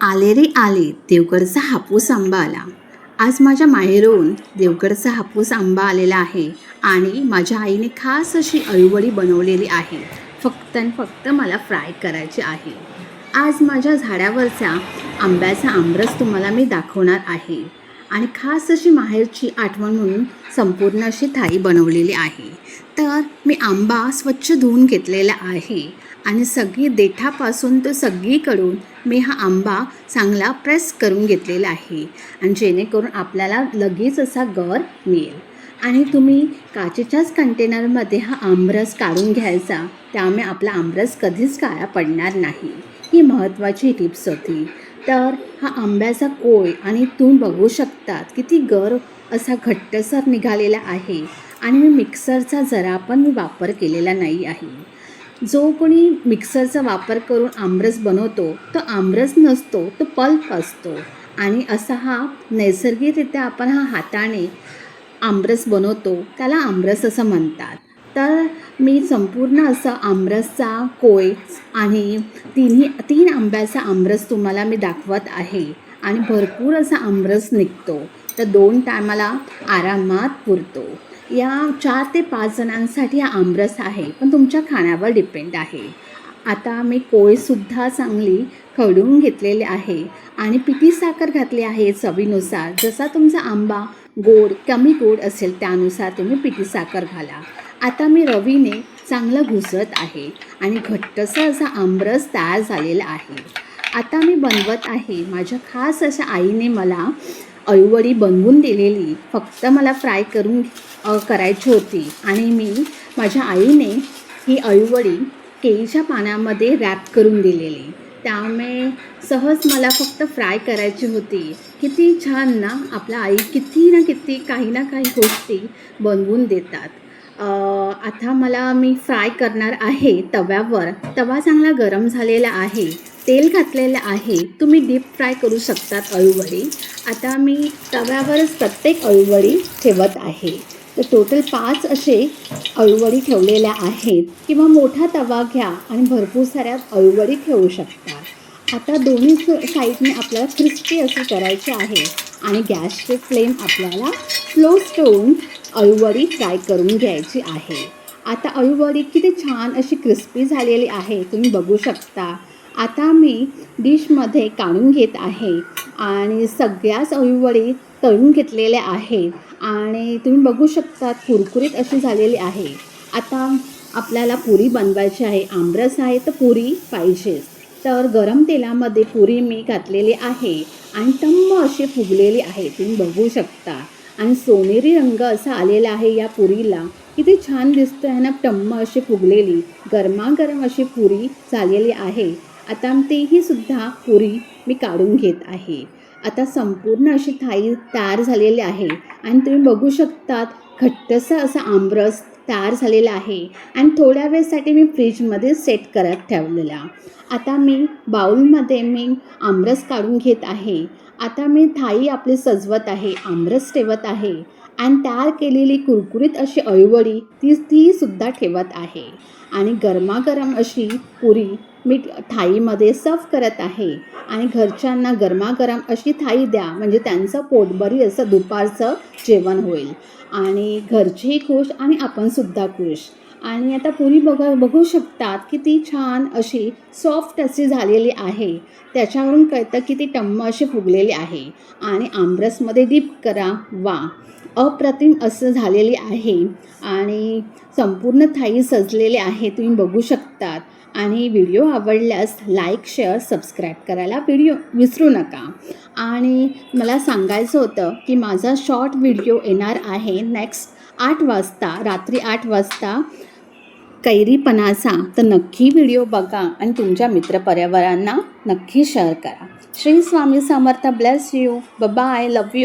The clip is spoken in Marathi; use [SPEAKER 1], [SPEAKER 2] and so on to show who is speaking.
[SPEAKER 1] आले रे आले देवगडचा हापूस आंबा आला. आज माझ्या माहेरून देवगडचा हापूस आंबा आलेला आहे आणि माझ्या आईने खास अशी अळूवडी बनवलेली आहे. फक्त आणि फक्त मला फ्राय करायची आहे. आज माझ्या झाडावरच्या आंब्याचा आमरस तुम्हाला मी दाखवणार आहे आणि खास अशी माहेरची आठवण म्हणून संपूर्ण अशी थाळी बनवलेली आहे. तर मी आंबा स्वच्छ धुवून घेतलेला आहे आणि सगळी देठापासून तो सगळीकडून मी हा आंबा चांगला प्रेस करून घेतलेला आहे आणि जेणेकरून आपल्याला लगेच असा गर मिळेल. आणि तुम्ही काचेच्याच कंटेनरमध्ये हा आमरस काढून घ्यायचा, त्यामुळे आपला आमरस कधीच काळा पडणार नाही. ही महत्त्वाची टिप्स होती. तर हा आंब्याचा कोय आणि तुम्ही बघू शकतात किती गर असा घट्टसर निघालेला आहे आणि मी मिक्सरचा जरा पण वापर केलेला नाही आहे. जो कोणी मिक्सरचा वापर करून आमरस बनवतो तो आमरस नसतो, तो पल्प असतो. आणि असा हा नैसर्गिकरित्या आपण हा हाताने आमरस बनवतो त्याला आमरस असं म्हणतात. तर मी संपूर्ण असं आमरसचा कोय आणि तीन आंब्याचा आमरस तुम्हाला मी दाखवत आहे आणि भरपूर असा आमरस निघतो. तर 2 टायमाला आरामात पुरतो. या 4 ते 5 जणांसाठी हा आमरस आहे, पण तुमच्या खाण्यावर डिपेंड आहे. आता मी कोळीसुद्धा चांगली खवडून घेतलेले आहे आणि पिठी साखर घातली आहे चवीनुसार. जसा तुमचा आंबा गोड कमी गोड असेल त्यानुसार तुम्ही पिठी साखर घाला. आता मी रवीने चांगलं घुसत आहे आणि घट्टसा असा आमरस तयार झालेला आहे. आता मी बनवत आहे. माझ्या खास अशा आईने मला अळूवडी बनवून दिलेली, फक्त मला फ्राय करून करायची होती आणि मी माझ्या आईने ही अळूवडी केळीच्या पाण्यामध्ये रॅप करून दिलेली, त्यामुळे सहज मला फक्त फ्राय करायची होती. किती छान ना, आपल्या आई किती ना किती काही ना काही गोष्टी बनवून देतात. आता मी फ्राय करणार आहे तव्यावर. तवा चांगला गरम झालेला आहे, तेल घातलेलं आहे. तुम्ही डीप फ्राय करू शकतात अळूवडी. आता मी तव्यावरच प्रत्येक अळूवडी ठेवत आहे. तर टोटल 5 असे अळूवडी ठेवलेल्या आहेत, किंवा मोठा तवा घ्या आणि भरपूर साऱ्या अळूवडी ठेवू शकता. आता दोन्ही साईडने आपल्याला क्रिस्पी अशी करायची आहे आणि गॅसचे फ्लेम आपल्याला स्लोच ठेवून अळूवडी फ्राय करून घ्यायची आहे. आता अळूवडी किती छान अशी क्रिस्पी झालेली आहे, तुम्ही बघू शकता. आता मी डिशमध्ये काढून घेत आहे आणि सगळ्याच अळूवडी तळून घेतलेल्या आहेत आणि तुम्ही बघू शकता कुरकुरीत अशी झालेली आहे. आता आपल्याला पुरी बनवायची आहे. आमरस आहे तर पुरी पाहिजेच. तर गरम तेलामध्ये पुरी मी घातलेली आहे आणि टम्म अशी फुगलेली आहे, तुम्ही बघू शकता. आणि सोनेरी रंग असा आलेला आहे या पुरीला. किती छान दिसतं आहे ना, टम्म अशी फुगलेली गरमागरम अशी पुरी झालेली आहे. आता तेही सुद्धा पुरी मी काढून घेत आहे. आता संपूर्ण अशी थाळी तयार झालेली आहे आणि तुम्ही बघू शकतात घट्टसा असा आमरस तयार झालेला आहे आणि थोड्या वेळसाठी मी फ्रीजमध्ये सेट करत ठेवलेला. आता मी बाउलमध्ये मी आमरस काढून घेत आहे. आता मी थाळी आपली सजवत आहे, आमरस ठेवत आहे आणि तयार केलेली कुरकुरीत अशी अळूवडी ती सुद्धा ठेवत आहे आणि गरमागरम अशी पुरी मी थाळीमध्ये सर्व करत आहे. आणि घरच्यांना गरमागरम अशी थाळी द्या, म्हणजे त्यांचं पोटभरी असं दुपारचं जेवण होईल आणि घरचेही खुश आणि आपणसुद्धा खुश. आणि आता पुरी बघू शकतात किती छान अशी सॉफ्ट अशी झालेली आहे. त्याच्यावरून कळतं किती टम्म अशी फुगलेली आहे आणि आमरसमध्ये डीप करा, वा अप्रतिम असं झालेली आहे. आणि संपूर्ण थाळी सजलेली आहे, तुम्ही बघू शकतात. आणि व्हिडिओ आवडल्यास लाईक शेअर सबस्क्राईब करायला विसरू नका. आणि मला सांगायचं होतं की माझा शॉर्ट व्हिडिओ येणार आहे नेक्स्ट 8 वाजता, रात्री 8 वाजता कैरीपणाचा. तर नक्की व्हिडिओ बघा आणि तुमच्या मित्रपरिवारांना नक्की शेअर करा. Shri Swami Samarth. Bless you. Bye. Love you.